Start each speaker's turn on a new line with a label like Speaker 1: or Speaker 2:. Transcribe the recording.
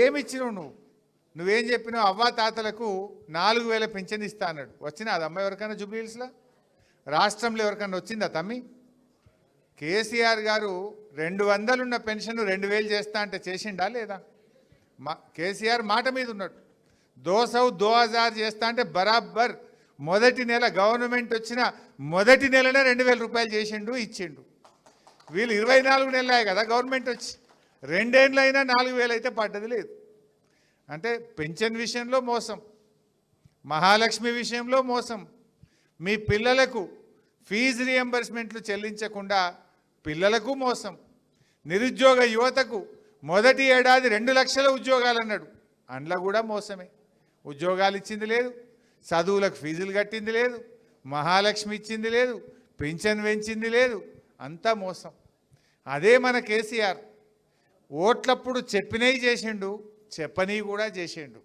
Speaker 1: ఏమిచ్చినావు నువ్వేం చెప్పినావు? అవ్వా తాతలకు 4000 పింఛన్ ఇస్తా అన్నాడు. వచ్చినా అది అమ్మ ఎవరికైనా జూబ్లీహిల్స్లో? రాష్ట్రంలో ఎవరికైనా వచ్చిందా తమ్మి? కేసీఆర్ గారు 200 ఉన్న పెన్షన్ 2000 చేస్తా అంటే చేసిండా లేదా? కేసీఆర్ మాట మీద ఉన్నాడు. 2000 చేస్తా అంటే బరాబర్ మొదటి నెల గవర్నమెంట్ వచ్చిన మొదటి నెలనే 2000 రూపాయలు చేసిండు, ఇచ్చిండు. వీళ్ళు 24 నెలలే కదా గవర్నమెంట్ వచ్చి, 2 ఏళ్ళైనా 4000 అయితే పడ్డది లేదు. అంటే పెన్షన్ విషయంలో మోసం, మహాలక్ష్మి విషయంలో మోసం, మీ పిల్లలకు ఫీజు రియంబర్స్మెంట్లు చెల్లించకుండా పిల్లలకు మోసం, నిరుద్యోగ యువతకు మొదటి ఏడాది 2 లక్షల ఉద్యోగాలు అన్నాడు, అందులో కూడా మోసమే. ఉద్యోగాలు ఇచ్చింది లేదు, చదువులకు ఫీజులు కట్టింది లేదు, మహాలక్ష్మి ఇచ్చింది లేదు, పెన్షన్ పెంచింది లేదు, అంతా మోసం. అదే మన కేసీఆర్ ఓట్లప్పుడు చెప్పినవి చేసిండు, చెప్పని కూడా చేసిండు.